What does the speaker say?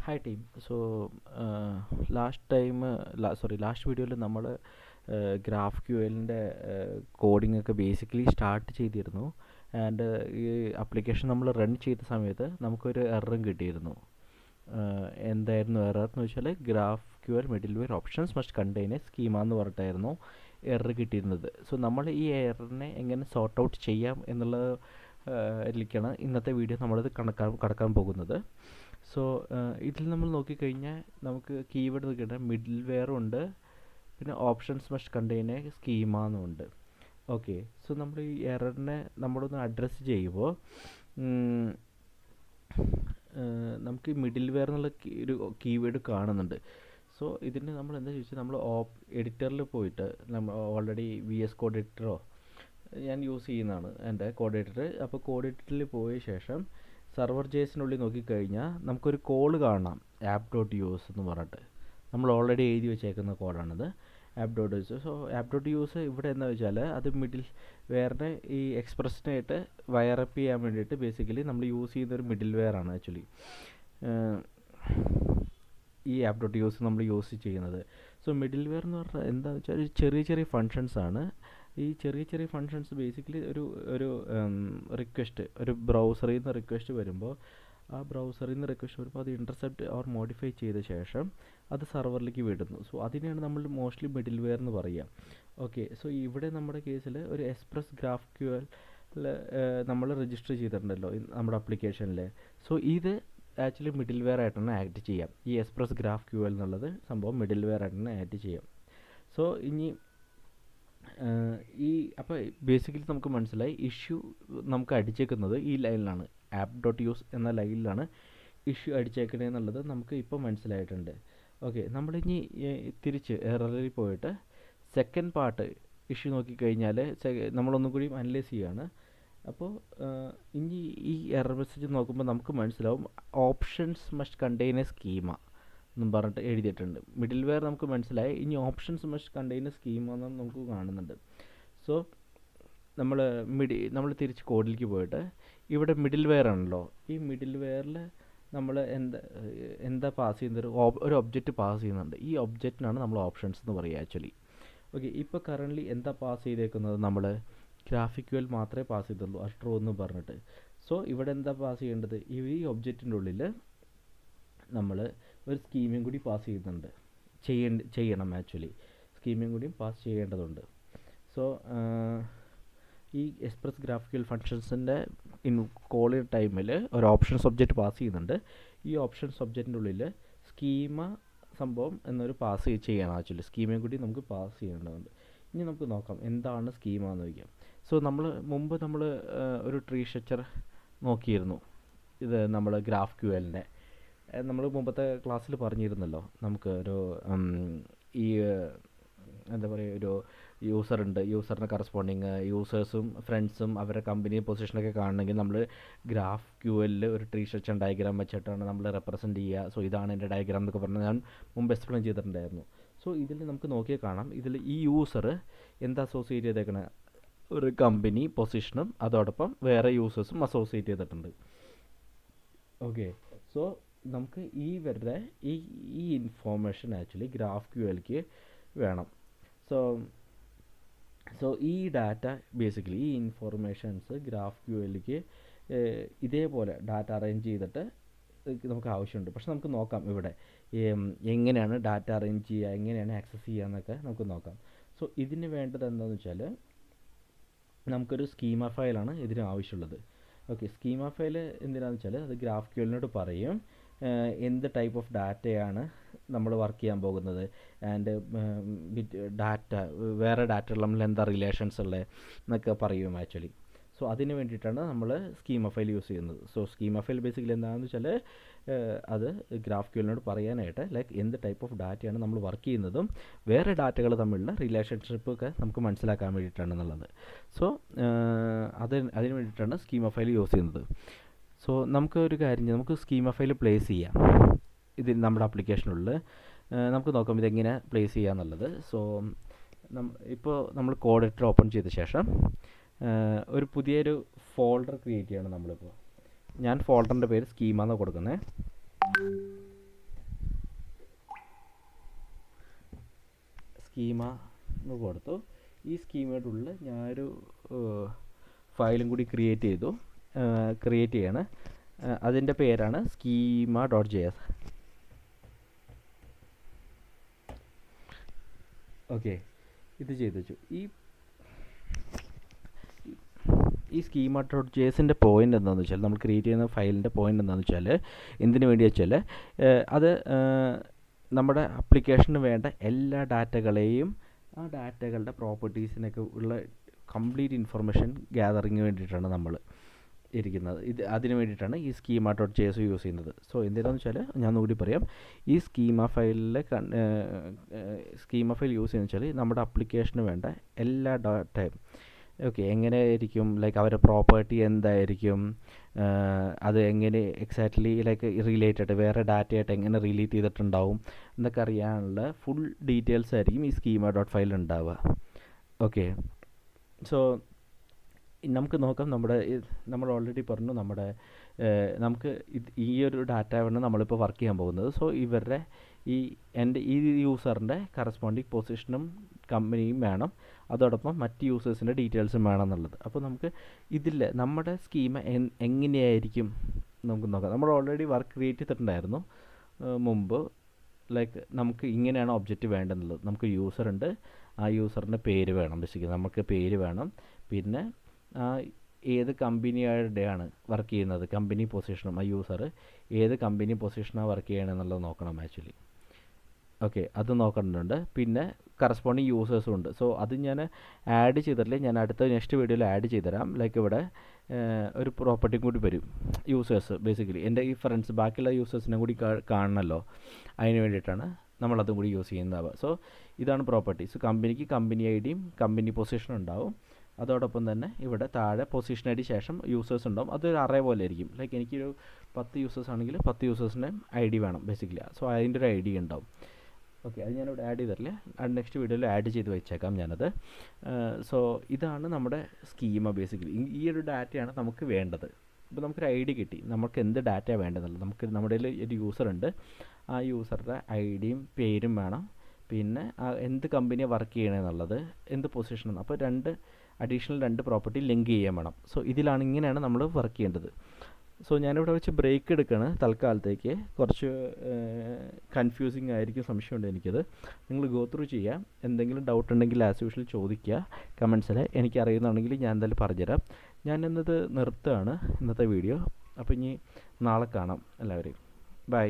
Hi team. So last വീഡിയോയിൽ നമ്മൾ graph Q എല്ലിൻ്റെ കോഡിംഗ് ഒക്കെ ബേസിക്കലി സ്റ്റാർട്ട് ചെയ്തിരുന്നു. ആൻഡ് ഈ ആപ്ലിക്കേഷൻ നമ്മൾ റൺ ചെയ്ത സമയത്ത് നമുക്കൊരു എററും കിട്ടിയിരുന്നു. എന്തായിരുന്നു എറർ എന്ന് വെച്ചാൽ GraphQL middleware options must contain a schema എന്ന് പറഞ്ഞിട്ടായിരുന്നു എറർ കിട്ടിയിരുന്നത്. സോ നമ്മൾ ഈ എററിനെ എങ്ങനെ സോർട്ട് ഔട്ട് ചെയ്യാം എന്നുള്ള ാണ് ഇന്നത്തെ വീഡിയോ നമ്മളത് കടക്കാൻ പോകുന്നത്. സോ ഇതിൽ നമ്മൾ നോക്കിക്കഴിഞ്ഞാൽ നമുക്ക് കീവേഡ് നോക്കിയിട്ട് മിഡിൽ വെയറും ഉണ്ട്, പിന്നെ options must contain a schema എന്നുണ്ട്. ഓക്കെ, സോ നമ്മൾ ഈ എററിനെ നമ്മളൊന്ന് അഡ്രസ്സ് ചെയ്യുമ്പോൾ നമുക്ക് ഈ മിഡിൽ വെയർ എന്നുള്ള ഒരു കീവേഡ് കാണുന്നുണ്ട്. സോ ഇതിന് നമ്മൾ എന്താ ചോദിച്ചാൽ നമ്മൾ എഡിറ്ററിൽ പോയിട്ട് നമ്മൾ ഓൾറെഡി VS കോഡ് എഡിറ്ററോ ഞാൻ യൂസ് ചെയ്യുന്നതാണ് എൻ്റെ കോഡ് എഡിറ്റർ. അപ്പോൾ കോഡ് എഡിറ്ററിൽ പോയ ശേഷം സർവർ ജേസിനുള്ളിൽ നോക്കിക്കഴിഞ്ഞാൽ നമുക്കൊരു കോഡ് കാണാം, app.use എന്ന് പറഞ്ഞിട്ട്. നമ്മൾ ഓൾറെഡി എഴുതി വെച്ചേക്കുന്ന കോഡാണിത്, app.use. സോ app.use ഇവിടെ എന്താ വെച്ചാൽ അത് മിഡിൽ വെയറിനെ ഈ എക്സ്പ്രസ്സിനായിട്ട് വയറപ്പ് ചെയ്യാൻ വേണ്ടിയിട്ട് ബേസിക്കലി നമ്മൾ യൂസ് ചെയ്യുന്നൊരു മിഡിൽ വെയർ ആണ് ആക്ച്വലി ഈ app.use നമ്മൾ യൂസ് ചെയ്യുന്നത്. സോ മിഡിൽ വെയർ എന്ന് പറഞ്ഞാൽ എന്താണെന്ന് വെച്ചാൽ ചെറിയ ചെറിയ ഫങ്ഷൻസ് ആണ്. ഈ ചെറിയ ചെറിയ ഫങ്ഷൻസ് ബേസിക്കലി ഒരു റിക്വസ്റ്റ്, ഒരു ബ്രൗസറിൽ നിന്ന് റിക്വസ്റ്റ് വരുമ്പോൾ അത് ഇൻ്റർസെപ്റ്റ് ഓർ മോഡിഫൈ ചെയ്ത ശേഷം അത് സർവറിലേക്ക് വിടുന്നു. സോ അതിനെയാണ് നമ്മൾ മോസ്റ്റ്ലി മിഡിൽ വെയർ എന്ന് പറയുക. ഓക്കെ, സോ ഇവിടെ നമ്മുടെ കേസിൽ ഒരു എക്സ്പ്രസ് ഗ്രാഫ് ക്യു എൽ നമ്മൾ രജിസ്റ്റർ ചെയ്തിട്ടുണ്ടല്ലോ നമ്മുടെ ആപ്ലിക്കേഷനിൽ. സോ ഇത് ആക്ച്വലി മിഡിൽ വെയർ ആയിട്ടാണ് ആക്ട് ചെയ്യാം. ഈ എക്സ്പ്രസ് ഗ്രാഫ് ക്യു എൽ എന്നുള്ളത് സംഭവം മിഡിൽ വെയർ ആയിട്ടാണ് ആക്ട് ചെയ്യാം. സോ ഇനി അപ്പോൾ ബേസിക്കലി നമുക്ക് മനസ്സിലായി ഇഷ്യൂ നമുക്ക് അടിച്ചേക്കുന്നത് ഈ ലൈനിലാണ്, app.use എന്ന ലൈനിലാണ് ഇഷ്യൂ അടിച്ചേക്കണേ എന്നുള്ളത് നമുക്ക് ഇപ്പോൾ മനസ്സിലായിട്ടുണ്ട്. ഓക്കെ, നമ്മളിനി തിരിച്ച് എററിൽ പോയിട്ട് സെക്കൻഡ് പാർട്ട് ഇഷ്യൂ നോക്കിക്കഴിഞ്ഞാൽ നമ്മളൊന്നും കൂടി അനലൈസ് ചെയ്യുകയാണ്. അപ്പോൾ ഇനി ഈ എറർ മെസ്സേജ് നോക്കുമ്പോൾ നമുക്ക് മനസ്സിലാവും options must contain a schema എന്നും പറഞ്ഞിട്ട് എഴുതിയിട്ടുണ്ട്. മിഡിൽ വെയർ നമുക്ക് മനസ്സിലായി, ഇനി options must contain a schema എന്നും നമുക്ക് കാണുന്നുണ്ട്. സോ നമ്മൾ തിരിച്ച് കോഡിലേക്ക് പോയിട്ട് ഇവിടെ മിഡിൽ വെയർ ആണല്ലോ, ഈ മിഡിൽ വെയറിൽ നമ്മൾ എന്താ പാസ് ചെയ്യുന്നത്, ഒരു ഒബ്ജക്റ്റ് പാസ് ചെയ്യുന്നുണ്ട്. ഈ ഒബ്ജക്റ്റിനാണ് നമ്മൾ ഓപ്ഷൻസ് എന്ന് പറയുക ആക്ച്വലി. ഓക്കെ, ഇപ്പോൾ കറൻ്റ്ലി എന്താ പാസ് ചെയ്തേക്കുന്നത്, നമ്മൾ ഗ്രാഫിക്വൽ മാത്രമേ പാസ് ചെയ്തുള്ളൂ, അൾട്രോ എന്ന് പറഞ്ഞിട്ട്. സോ ഇവിടെ എന്താ പാസ് ചെയ്യേണ്ടത്, ഈ ഒബ്ജക്റ്റിൻ്റെ ഉള്ളിൽ നമ്മൾ ഒരു സ്കീമയും കൂടി പാസ് ചെയ്യുന്നുണ്ട്, ചെയ്യണം ആക്ച്വലി, സ്കീമയും കൂടി പാസ് ചെയ്യേണ്ടതുണ്ട്. സോ ഈ എക്സ്പ്രസ് ഗ്രാഫിക്കൽ ഫങ്ഷൻസിൻ്റെ കോൾ ചെയ്യുന്ന ടൈമിൽ ഒരു ഓപ്ഷൻസ് ഒബ്ജക്റ്റ് പാസ് ചെയ്യുന്നുണ്ട്. ഈ ഓപ്ഷൻസ് ഒബ്ജക്റ്റിൻ്റെ ഉള്ളിൽ സ്കീമ സംഭവം എന്നൊരു പാസ് ചെയ്യണം ആക്ച്വലി, സ്കീമയും കൂടി നമുക്ക് പാസ് ചെയ്യേണ്ടതുണ്ട്. ഇനി നമുക്ക് നോക്കാം എന്താണ് സ്കീമ എന്ന് ചോദിക്കാം. സോ മുമ്പ് നമ്മൾ ഒരു ട്രീ സ്ട്രക്ചർ നോക്കിയിരുന്നു, ഇത് നമ്മൾ ഗ്രാഫ് ക്യു എല്ലിൻ്റെ നമ്മൾ മുമ്പത്തെ ക്ലാസ്സിൽ പറഞ്ഞിരുന്നല്ലോ. നമുക്ക് ഒരു ഈ എന്താ പറയുക, ഒരു യൂസറുണ്ട്, യൂസറിന് കറസ്പോണ്ടിങ് യൂസേഴ്സും ഫ്രണ്ട്സും അവരുടെ കമ്പനി പൊസിഷനൊക്കെ കാണണമെങ്കിൽ നമ്മൾ ഗ്രാഫ് ക്യു എല്ലിൽ ഒരു ട്രീ സ്ട്രക്ചർ ഡയഗ്രാം വെച്ചിട്ടാണ് നമ്മൾ റെപ്രസെൻറ്റ് ചെയ്യുക. സോ ഇതാണ് എൻ്റെ ഡയഗ്രാം എന്നൊക്കെ പറഞ്ഞാൽ ഞാൻ മുമ്പ് എക്സ്പ്ലെയിൻ ചെയ്തിട്ടുണ്ടായിരുന്നു. സോ ഇതിൽ നമുക്ക് നോക്കിയാൽ കാണാം, ഇതിൽ ഈ യൂസർ എന്താ അസോസിയേറ്റ് ചെയ്തേക്കണേ, ഒരു കമ്പനി പൊസിഷനും അതോടൊപ്പം വേറെ യൂസേഴ്സും അസോസിയേറ്റ് ചെയ്തിട്ടുണ്ട്. ഓക്കെ, സോ നമുക്ക് ഇവരുടെ ഈ ഇൻഫോർമേഷൻ ആക്ച്വലി ഗ്രാഫ് ക്യു എല്ലിക്ക് വേണം. സോ ഈ ഡാറ്റ ബേസിക്കലി ഈ ഇൻഫോർമേഷൻസ് ഗ്രാഫ് ക്യു എല്ലിക്ക് ഇതേപോലെ ഡാറ്റ അറേഞ്ച് ചെയ്തിട്ട് നമുക്ക് ആവശ്യമുണ്ട്. പക്ഷെ നമുക്ക് നോക്കാം ഇവിടെ എങ്ങനെയാണ് ഡാറ്റ അറേഞ്ച് ചെയ്യുക, എങ്ങനെയാണ് ആക്സസ് ചെയ്യുക എന്നൊക്കെ നമുക്ക് നോക്കാം. സോ ഇതിന് വേണ്ടത് എന്താണെന്ന് വെച്ചാൽ നമുക്കൊരു സ്കീമ ഫയലാണ് ഇതിന് ആവശ്യമുള്ളത്. ഓക്കെ, സ്കീമ ഫയൽ എന്തിനാണെന്ന് വെച്ചാൽ അത് ഗ്രാഫ് ക്യു എല്ലിനോട് പറയും എന്ത് ടൈപ്പ് ഓഫ് ഡാറ്റയാണ് നമ്മൾ വർക്ക് ചെയ്യാൻ പോകുന്നത്, ആൻഡ് ഡാറ്റ വേറെ ഡാറ്റകൾ നമ്മൾ എന്താ റിലേഷൻസ് ഉള്ളത് എന്നൊക്കെ പറയും ആക്ച്വലി. സോ അതിന് വേണ്ടിയിട്ടാണ് നമ്മൾ സ്കീമ ഫയൽ യൂസ് ചെയ്യുന്നത്. സോ സ്കീമ ഫയൽ ബേസിക്കലി എന്താണെന്ന് വെച്ചാൽ അത് ഗ്രാഫ് ക്യു എല്ലിനോട് പറയാനായിട്ട് ലൈക്ക് എന്ത് ടൈപ്പ് ഓഫ് ഡാറ്റയാണ് നമ്മൾ വർക്ക് ചെയ്യുന്നതും വേറെ ഡാറ്റകൾ തമ്മിലുള്ള റിലേഷൻഷിപ്പൊക്കെ നമുക്ക് മനസ്സിലാക്കാൻ വേണ്ടിയിട്ടാണെന്നുള്ളത്. സോ അതിന് വേണ്ടിയിട്ടാണ് സ്കീമ ഫയൽ യൂസ് ചെയ്യുന്നത്. സോ നമുക്ക് ഒരു കാര്യം ചെയ്യാം, നമുക്ക് സ്കീമ ഫയൽ പ്ലേസ് ചെയ്യാം ഇതിൽ നമ്മുടെ ആപ്ലിക്കേഷനുള്ളിൽ. നമുക്ക് നോക്കാം ഇതെങ്ങനെ പ്ലേസ് ചെയ്യുക എന്നുള്ളത്. സോ ഇപ്പോൾ നമ്മൾ കോഡ് എഡിറ്റർ ഓപ്പൺ ചെയ്ത ശേഷം ഒരു പുതിയൊരു ഫോൾഡർ ക്രിയേറ്റ് ചെയ്യണം നമ്മളിപ്പോൾ. ഞാൻ ഫോൾഡറിൻ്റെ പേര് സ്കീമ എന്ന് കൊടുക്കുന്നത്. സ്കീമ എന്ന് കൊടുത്തു. ഈ സ്കീമയുടെ ഉള്ളിൽ ഞാനൊരു ഫയലും കൂടി ക്രിയേറ്റ് ചെയ്യാണ്. അതിൻ്റെ പേരാണ് schema.js. ഓക്കെ, ഇത് ചെയ്തു വെച്ചു. ഈ schema.jsൻ്റെ പോയിൻ്റ് എന്താണെന്ന് വെച്ചാൽ, നമ്മൾ ക്രിയേറ്റ് ചെയ്യുന്ന ഫയലിൻ്റെ പോയിൻ്റ് എന്താണെന്ന് വെച്ചാൽ, എന്തിനു വേണ്ടി വെച്ചാൽ അത് നമ്മുടെ ആപ്ലിക്കേഷന് വേണ്ട എല്ലാ ഡാറ്റകളെയും ആ ഡാറ്റകളുടെ പ്രോപ്പർട്ടീസിനൊക്കെ ഉള്ള കംപ്ലീറ്റ് ഇൻഫർമേഷൻ ഗ്യാതറിങ്ങിന് വേണ്ടിയിട്ടാണ് നമ്മൾ ഇരിക്കുന്നത്. അതിന് വേണ്ടിയിട്ടാണ് ഈ schema.js യൂസ് ചെയ്യുന്നത്. സോ എന്തിനാണെന്ന് വെച്ചാൽ, ഞാൻ ഒന്നുകൂടി പറയാം, ഈ സ്കീമ ഫയൽ യൂസ് ചെയ്യുന്നത് വെച്ചാൽ നമ്മുടെ ആപ്ലിക്കേഷന് വേണ്ട എല്ലാ ഡാറ്റയും, ഓക്കെ, എങ്ങനെയായിരിക്കും, ലൈക്ക് അവരുടെ പ്രോപ്പർട്ടി എന്തായിരിക്കും, അത് എങ്ങനെ എക്സാക്ട്ലി ലൈക്ക് റിലേറ്റഡ് വേറെ ഡാറ്റയായിട്ട് എങ്ങനെ റിലേറ്റ് ചെയ്തിട്ടുണ്ടാവും എന്നൊക്കെ അറിയാനുള്ള ഫുൾ ഡീറ്റെയിൽസ് ആയിരിക്കും ഈ schema.file ഉണ്ടാവുക. ഓക്കെ, സോ നമുക്ക് നോക്കാം. നമ്മൾ ഓൾറെഡി പറഞ്ഞു നമുക്ക് ഈ ഒരു ഡാറ്റ ആണ് നമ്മളിപ്പോൾ വർക്ക് ചെയ്യാൻ പോകുന്നത്. സോ ഇവരുടെ ഈ യൂസറിൻ്റെ കറസ്പോണ്ടിങ് പൊസിഷനും കമ്പനിയും വേണം, അതോടൊപ്പം മറ്റ് യൂസേഴ്സിൻ്റെ ഡീറ്റെയിൽസും വേണം എന്നുള്ളത്. അപ്പോൾ നമുക്ക് ഇതിൽ നമ്മുടെ സ്കീമ എങ്ങനെയായിരിക്കും നമുക്ക് നോക്കാം. നമ്മൾ ഓൾറെഡി വർക്ക് ക്രിയേറ്റ് ചെയ്തിട്ടുണ്ടായിരുന്നു മുമ്പ്. ലൈക്ക് നമുക്ക് ഇങ്ങനെയാണ് ഒബ്ജക്റ്റ് വേണ്ടതെന്നുള്ളത്. നമുക്ക് യൂസറുണ്ട്, ആ യൂസറിൻ്റെ പേര് വേണം, ബേസിക്കലി നമുക്ക് പേര് വേണം. പിന്നെ ഏത് കമ്പനിയുടെയാണ് വർക്ക് ചെയ്യുന്നത്, കമ്പനി പൊസിഷനും, ആ യൂസർ ഏത് കമ്പനി പൊസിഷനാണ് വർക്ക് ചെയ്യണമെന്നുള്ളത് നോക്കണം ആക്ച്വലി. ഓക്കെ, അത് നോക്കേണ്ടതുണ്ട്. പിന്നെ കറസ്പോണ്ടിങ് യൂസേഴ്സും ഉണ്ട്. സോ അത് ഞാൻ ആഡ് ചെയ്തിട്ടില്ല, ഞാൻ നെക്സ്റ്റ് വീഡിയോയിൽ ആഡ് ചെയ്തുതരാം. ലൈക്ക് ഇവിടെ ഒരു പ്രോപ്പർട്ടിയും കൂടി വരും, യൂസേഴ്സ്. ബേസിക്കലി എൻ്റെ ഈ ഫ്രണ്ട്സ് ബാക്കിയുള്ള യൂസേഴ്സിനെ കൂടി കാണണമല്ലോ, അതിന് വേണ്ടിയിട്ടാണ് നമ്മളതും കൂടി യൂസ് ചെയ്യുന്നത്. സോ ഇതാണ് പ്രോപ്പർട്ടി. സോ കമ്പനിക്ക് കമ്പനി ഐ ഡിയും കമ്പനി പൊസിഷനും ഉണ്ടാവും. അതോടൊപ്പം തന്നെ ഇവിടെ താഴെ പൊസിഷൻ ഐ ഡി ശേഷം യൂസേഴ്സ് ഉണ്ടാവും. അതൊരു അറേ പോലെ ആയിരിക്കും. ലൈക്ക് എനിക്കൊരു 10 യൂസേഴ്സ് ആണെങ്കിൽ 10 യൂസേഴ്സിൻ്റെ ഐ ഡി വേണം ബേസിക്കലി. സോ അതിൻ്റെ ഒരു ഐ ഡി ഉണ്ടാവും. ഓക്കെ, അത് ഞാനിവിടെ ആഡ് ചെയ്തിട്ടില്ല, നെക്സ്റ്റ് വീഡിയോയിൽ ആഡ് ചെയ്ത് വെച്ചേക്കാം ഞാനത്. സോ ഇതാണ് നമ്മുടെ സ്കീമ ബേസിക്കലി. ഈ ഒരു ഡാറ്റയാണ് നമുക്ക് വേണ്ടത്. ഇപ്പോൾ നമുക്കൊരു ഐ ഡി കിട്ടി, നമുക്ക് എന്ത് ഡാറ്റയാണ് വേണ്ടതെന്നുള്ളത്. നമ്മുടെ ഒരു യൂസറുണ്ട്, ആ യൂസറുടെ ഐ ഡിയും പേരും വേണം. പിന്നെ എന്ത് കമ്പനിയാണ് വർക്ക് ചെയ്യണമെന്നുള്ളത്, എന്ത് പൊസിഷൻ. അപ്പോൾ അഡീഷണൽ 2 പ്രോപ്പർട്ടി ലിങ്ക് ചെയ്യാൻ വേണം. സോ ഇങ്ങനെയാണ് നമ്മൾ വർക്ക് ചെയ്യേണ്ടത്. സോ ഞാനിവിടെ വെച്ച് ബ്രേക്ക് എടുക്കുകയാണ് തൽക്കാലത്തേക്ക്. കുറച്ച് കൺഫ്യൂസിങ് ആയിരിക്കും, സംശയമുണ്ട് എനിക്കത്. നിങ്ങൾ ഗോ ത്രൂ ചെയ്യുക. എന്തെങ്കിലും ഡൗട്ട് ഉണ്ടെങ്കിൽ ആസ് യൂഷ്വൽ ചോദിക്കുക കമൻസിൽ. എനിക്കറിയുന്നുണ്ടെങ്കിൽ ഞാൻ എന്തായാലും പറഞ്ഞുതരാം. ഞാൻ നിർത്തുകയാണ് ഇന്നത്തെ വീഡിയോ. അപ്പോൾ ഇനി നാളെ കാണാം എല്ലാവരെയും. ബൈ.